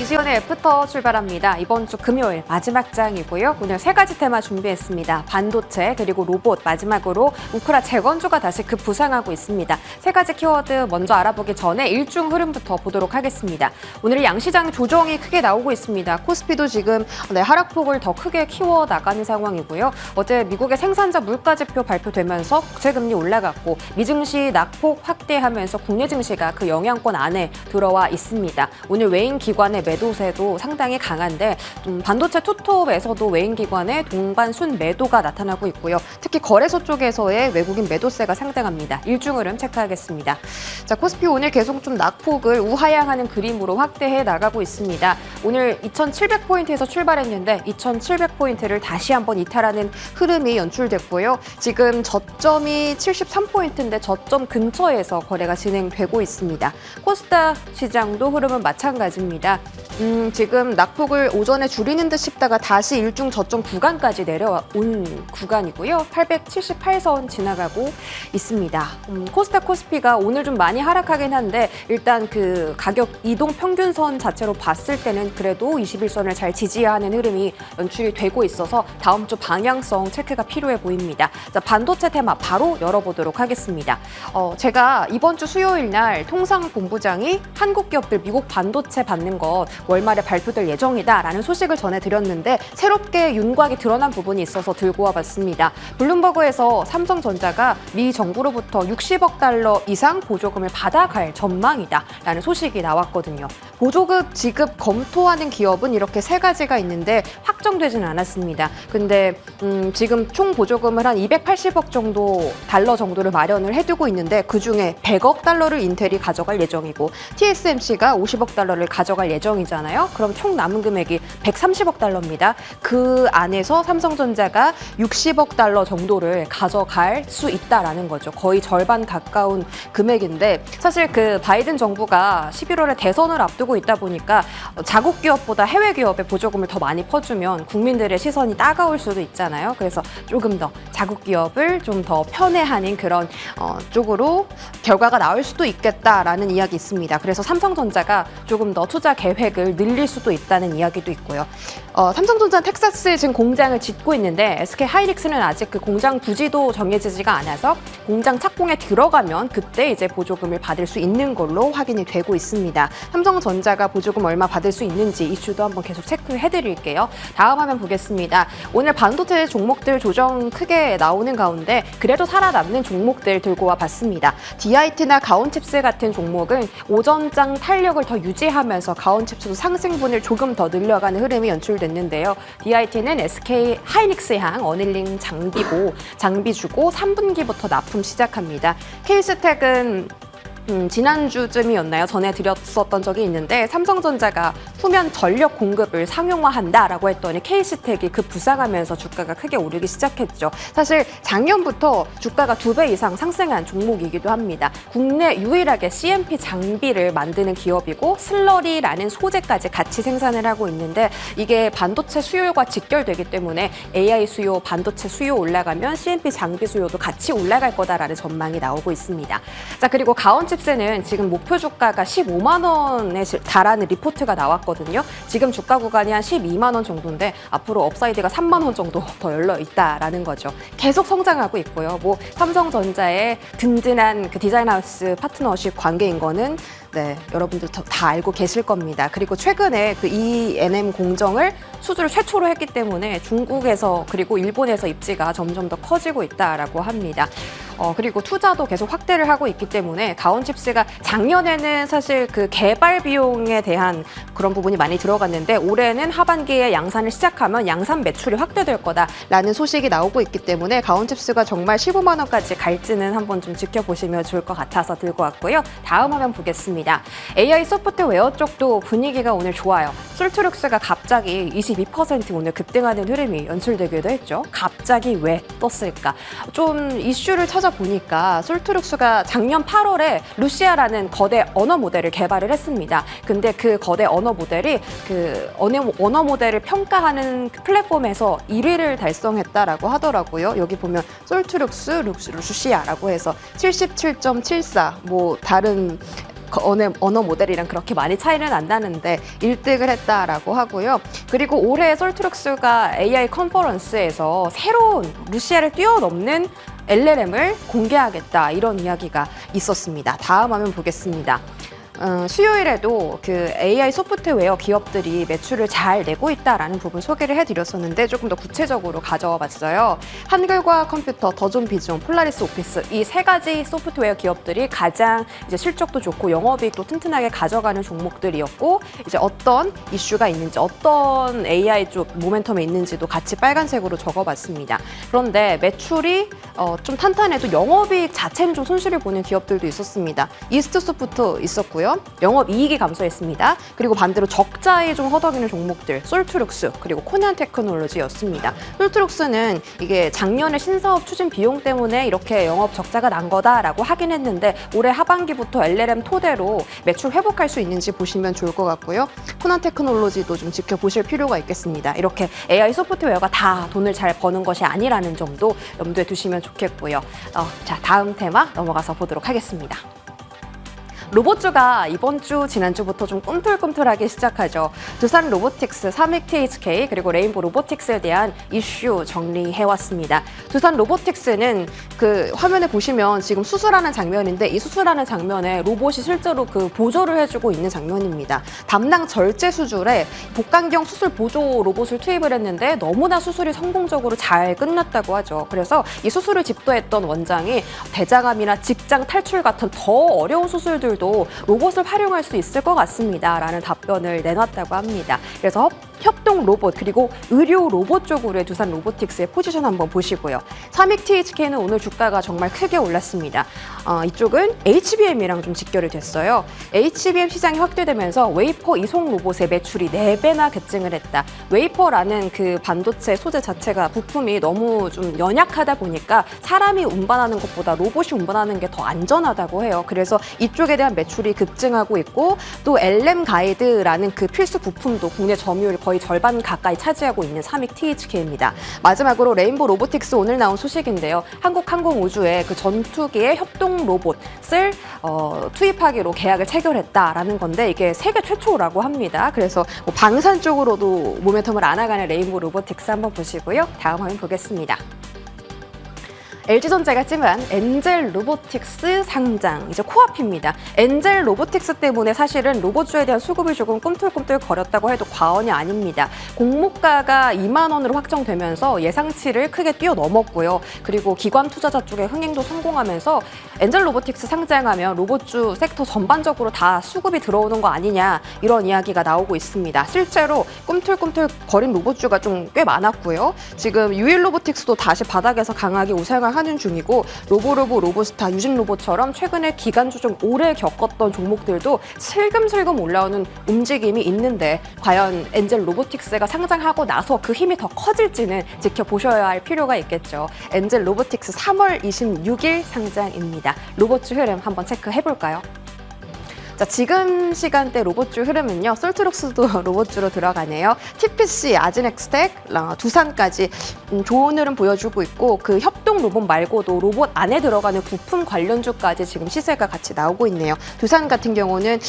이수연의 애프터 출발합니다. 이번 주 금요일 마지막 장이고요. 오늘 세 가지 테마 준비했습니다. 반도체 그리고 로봇, 마지막으로 우크라 재건주가 다시 급부상하고 있습니다. 세 가지 키워드 먼저 알아보기 전에 일중 흐름부터 보도록 하겠습니다. 오늘 양시장 조정이 크게 나오고 있습니다. 코스피도 지금 하락폭을 더 크게 키워나가는 상황이고요. 어제 미국의 생산자 물가지표 발표되면서 국채금리 올라갔고 미증시 낙폭 확대하면서 국내 증시가 그 영향권 안에 들어와 있습니다. 오늘 외인 기관의 매도세도 상당히 강한데 반도체 투톱에서도 외인 기관의 동반 순 매도가 나타나고 있고요. 특히 거래소 쪽에서의 외국인 매도세가 상당합니다. 일중 흐름 체크하겠습니다. 자, 코스피 오늘 계속 좀 낙폭을 우하향하는 그림으로 확대해 나가고 있습니다. 오늘 2,700포인트에서 출발했는데 2,700포인트를 다시 한번 이탈하는 흐름이 연출됐고요. 지금 저점이 73포인트인데 저점 근처에서 거래가 진행되고 있습니다. 코스닥 시장도 흐름은 마찬가지입니다. 지금 낙폭을 오전에 줄이는 듯 싶다가 다시 일중 저점 구간까지 내려온 구간이고요. 878선 지나가고 있습니다. 코스닥 코스피가 오늘 좀 많이 하락하긴 한데 일단 그 가격 이동 평균선 자체로 봤을 때는 그래도 21선을 잘 지지하는 흐름이 연출이 되고 있어서 다음 주 방향성 체크가 필요해 보입니다. 자, 반도체 테마 바로 열어보도록 하겠습니다. 제가 이번 주 수요일 날 통상본부장이 한국 기업들 미국 반도체 받는 것 월말에 발표될 예정이다라는 소식을 전해드렸는데 새롭게 윤곽이 드러난 부분이 있어서 들고 와봤습니다. 블룸버그에서 삼성전자가 미 정부로부터 60억 달러 이상 보조금을 받아갈 전망이다라는 소식이 나왔거든요. 보조금 지급 검토하는 기업은 이렇게 세 가지가 있는데 확정되지는 않았습니다. 근데 지금 총 보조금을 한 280억 정도 달러 정도를 마련을 해두고 있는데 그중에 100억 달러를 인텔이 가져갈 예정이고 TSMC가 50억 달러를 가져갈 예정이잖아요. 그럼 총 남은 금액이 130억 달러입니다. 그 안에서 삼성전자가 60억 달러 정도를 가져갈 수 있다라는 거죠. 거의 절반 가까운 금액인데 사실 그 바이든 정부가 11월에 대선을 앞두고 있다 보니까 자국 기업보다 해외 기업에 보조금을 더 많이 퍼주면 국민들의 시선이 따가울 수도 있잖아요. 그래서 조금 더 자국 기업을 좀 더 편애하는 그런 쪽으로 결과가 나올 수도 있겠다라는 이야기 있습니다. 그래서 삼성전자가 조금 더 투자 계획을 늘릴 수도 있다는 이야기도 있고요. 삼성전자는 텍사스에 지금 공장을 짓고 있는데 SK 하이닉스는 아직 그 공장 부지도 정해지지가 않아서 공장 착공에 들어가면 그때 이제 보조금을 받을 수 있는 걸로 확인이 되고 있습니다. 삼성전자가 보조금 얼마 받을 수 있는지 이슈도 한번 계속 체크해드릴게요. 다음 화면 보겠습니다. 오늘 반도체 종목들 조정 크게 나오는 가운데 그래도 살아남는 종목들 들고 와봤습니다. DIT나 가온칩스 같은 종목은 오전장 탄력을 더 유지하면서 가온칩스도 상승분을 조금 더 늘려가는 흐름이 연출됐는데요. DIT는 SK 하이닉스향 어닐링 장비주고 3분기부터 납품 시작합니다. K스택은 지난주쯤이었나요? 전해드렸었던 적이 있는데 삼성전자가 후면 전력 공급을 상용화한다라고 했더니 K스택이 급부상하면서 주가가 크게 오르기 시작했죠. 사실 작년부터 주가가 2배 이상 상승한 종목이기도 합니다. 국내 유일하게 CMP 장비를 만드는 기업이고 슬러리라는 소재까지 같이 생산을 하고 있는데 이게 반도체 수요가 직결되기 때문에 AI 수요, 반도체 수요 올라가면 CMP 장비 수요도 같이 올라갈 거다라는 전망이 나오고 있습니다. 자, 그리고 가온칩스는 지금 목표 주가가 15만 원에 달하는 리포트가 나왔거든요. 지금 주가 구간이 한 12만 원 정도인데 앞으로 업사이드가 3만 원 정도 더 열려 있다라는 거죠. 계속 성장하고 있고요. 삼성전자의 든든한 그 디자인하우스 파트너십 관계인 거는 여러분들 다 알고 계실 겁니다. 그리고 최근에 그 ENM 공정을 수주를 최초로 했기 때문에 중국에서 그리고 일본에서 입지가 점점 더 커지고 있다라고 합니다. 그리고 투자도 계속 확대를 하고 있기 때문에 가온칩스가 작년에는 사실 그 개발 비용에 대한 그런 부분이 많이 들어갔는데 올해는 하반기에 양산을 시작하면 양산 매출이 확대될 거다라는 소식이 나오고 있기 때문에 가온칩스가 정말 15만 원까지 갈지는 한번 좀 지켜보시면 좋을 것 같아서 들고 왔고요. 다음 화면 보겠습니다. AI 소프트웨어 쪽도 분위기가 오늘 좋아요. 솔트룩스가 갑자기 22% 오늘 급등하는 흐름이 연출되기도 했죠. 갑자기 왜 떴을까? 좀 이슈를 찾아보니까 솔트룩스가 작년 8월에 루시아라는 거대 언어 모델을 개발을 했습니다. 근데 그 거대 언어 모델이 그 언어 모델을 평가하는 그 플랫폼에서 1위를 달성했다라고 하더라고요. 여기 보면 솔트룩스 루시아라고 해서 77.74 다른 언어 모델이랑 그렇게 많이 차이는 안 나는데 1등을 했다라고 하고요. 그리고 올해 솔트룩스가 AI 컨퍼런스에서 새로운 루시아를 뛰어넘는 LLM을 공개하겠다 이런 이야기가 있었습니다. 다음 화면 보겠습니다. 수요일에도 그 AI 소프트웨어 기업들이 매출을 잘 내고 있다라는 부분 소개를 해드렸었는데 조금 더 구체적으로 가져와 봤어요. 한글과학 컴퓨터, 더존 비전, 폴라리스 오피스 이 세 가지 소프트웨어 기업들이 가장 이제 실적도 좋고 영업이익도 튼튼하게 가져가는 종목들이었고 이제 어떤 이슈가 있는지 어떤 AI 쪽 모멘텀이 있는지도 같이 빨간색으로 적어봤습니다. 그런데 매출이 좀 탄탄해도 영업이익 자체는 좀 손실을 보는 기업들도 있었습니다. 이스트소프트 있었고요. 영업이익이 감소했습니다. 그리고 반대로 적자에 좀 허덕이는 종목들 솔트룩스 그리고 코난 테크놀로지였습니다. 솔트룩스는 이게 작년에 신사업 추진 비용 때문에 이렇게 영업 적자가 난 거다라고 하긴 했는데 올해 하반기부터 LLM 토대로 매출 회복할 수 있는지 보시면 좋을 것 같고요. 코난 테크놀로지도 좀 지켜보실 필요가 있겠습니다. 이렇게 AI 소프트웨어가 다 돈을 잘 버는 것이 아니라는 점도 염두에 두시면 좋겠고요. 자, 다음 테마 넘어가서 보도록 하겠습니다. 로봇주가 이번 주, 지난주부터 좀 꿈틀꿈틀하게 시작하죠. 두산 로보틱스, 삼익 THK, 그리고 레인보 로보틱스에 대한 이슈 정리해왔습니다. 두산 로보틱스는 그 화면에 보시면 지금 수술하는 장면인데 이 수술하는 장면에 로봇이 실제로 그 보조를 해주고 있는 장면입니다. 담낭 절제 수술에 복강경 수술 보조 로봇을 투입을 했는데 너무나 수술이 성공적으로 잘 끝났다고 하죠. 그래서 이 수술을 집도했던 원장이 대장암이나 직장 탈출 같은 더 어려운 수술들 로봇을 활용할 수 있을 것 같습니다. 라는 답변을 내놨다고 합니다. 그래서 협동 로봇 그리고 의료 로봇 쪽으로의 두산 로보틱스의 포지션 한번 보시고요. 삼익 THK는 오늘 주가가 정말 크게 올랐습니다. 이쪽은 HBM이랑 좀 직결이 됐어요. HBM 시장이 확대되면서 웨이퍼 이송 로봇의 매출이 4배나 급증을 했다. 웨이퍼라는 그 반도체 소재 자체가 부품이 너무 좀 연약하다 보니까 사람이 운반하는 것보다 로봇이 운반하는 게 더 안전하다고 해요. 그래서 이쪽에 대한 매출이 급증하고 있고 또 LM 가이드라는 그 필수 부품도 국내 점유율 거의 절반 가까이 차지하고 있는 삼익 THK입니다. 마지막으로 레인보 로보틱스 오늘 나온 소식인데요. 한국항공우주의 그 전투기의 협동 로봇을 투입하기로 계약을 체결했다라는 건데 이게 세계 최초라고 합니다. 그래서 뭐 방산 쪽으로도 모멘텀을 안아가는 레인보 로보틱스 한번 보시고요. 다음 화면 보겠습니다. LG전자가 찜한 엔젤 로보틱스 상장, 이제 코앞입니다. 엔젤 로보틱스 때문에 사실은 로봇주에 대한 수급이 조금 꿈틀꿈틀 거렸다고 해도 과언이 아닙니다. 공모가가 2만 원으로 확정되면서 예상치를 크게 뛰어넘었고요. 그리고 기관 투자자 쪽의 흥행도 성공하면서 엔젤 로보틱스 상장하면 로봇주 섹터 전반적으로 다 수급이 들어오는 거 아니냐 이런 이야기가 나오고 있습니다. 실제로 꿈틀꿈틀 거린 로봇주가 좀 꽤 많았고요. 지금 유일 로보틱스도 다시 바닥에서 강하게 우상을 하는 중이고 로보로보, 로보스타, 유진로봇처럼 최근에 기간주 좀 오래 겪었던 종목들도 슬금슬금 올라오는 움직임이 있는데 과연 엔젤 로보틱스가 상장하고 나서 그 힘이 더 커질지는 지켜보셔야 할 필요가 있겠죠. 엔젤 로보틱스 3월 26일 상장입니다. 로봇주 흐름 한번 체크해볼까요? 자, 지금 시간대 로봇주 흐름은요. 솔트룩스도 로봇주로 들어가네요. TPC, 아진엑스텍, 두산까지 좋은 흐름 보여주고 있고 그 협동 로봇 말고도 로봇 안에 들어가는 부품 관련주까지 지금 시세가 같이 나오고 있네요. 두산 같은 경우는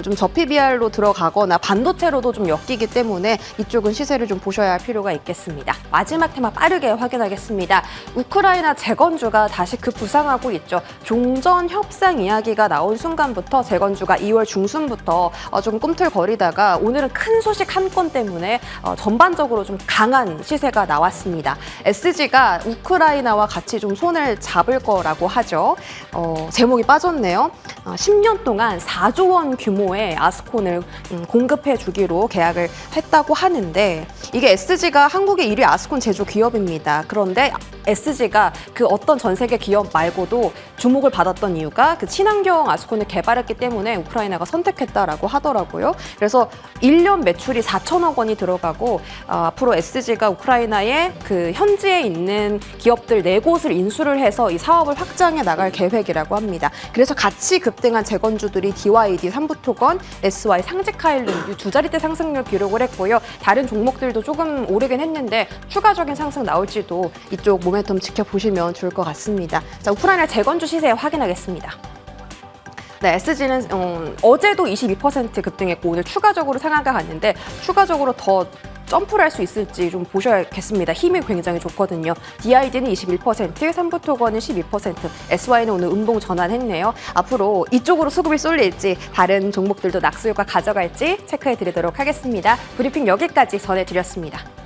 좀 저PBR로 들어가거나 반도체로도 좀 엮이기 때문에 이쪽은 시세를 좀 보셔야 할 필요가 있겠습니다. 마지막 테마 빠르게 확인하겠습니다. 우크라이나 재건주가 다시 급부상하고 있죠. 종전 협상 이야기가 나온 순간부터 재건주가 2월 중순부터 좀 꿈틀거리다가 오늘은 큰 소식 한 건 때문에 전반적으로 좀 강한 시세가 나왔습니다. SG가 우크라이나와 같이 좀 손을 잡을 거라고 하죠. 제목이 빠졌네요. 10년 동안 4조 원 규모의 아스콘을 공급해 주기로 계약을 했다고 하는데 이게 SG가 한국의 1위 아스콘 제조 기업입니다. 그런데 SG가 그 어떤 전 세계 기업 말고도 주목을 받았던 이유가 그 친환경 아스콘을 개발했기 때문에 우크라이나가 선택했다라고 하더라고요. 그래서 1년 매출이 4천억 원이 들어가고 앞으로 SG가 우크라이나의 그 현지에 있는 기업들 4곳을 인수를 해서 이 사업을 확장해 나갈 계획이라고 합니다. 그래서 같이 급등한 재건주들이 DYD, 삼부토건, SY, 상직하일랜드 두 자릿대 상승률 기록을 했고요. 다른 종목들도 조금 오르긴 했는데 추가적인 상승 나올지도 이쪽 모멘텀 지켜보시면 좋을 것 같습니다. 자, 우크라이나 재건주 시세 확인하겠습니다. 네, SG는 어제도 22% 급등했고 오늘 추가적으로 상한가 갔는데 추가적으로 더 점프를 할 수 있을지 좀 보셔야겠습니다. 힘이 굉장히 좋거든요. DID는 21%, 삼부토건은 12%, SY는 오늘 음봉 전환했네요. 앞으로 이쪽으로 수급이 쏠릴지 다른 종목들도 낙수효과 가져갈지 체크해 드리도록 하겠습니다. 브리핑 여기까지 전해드렸습니다.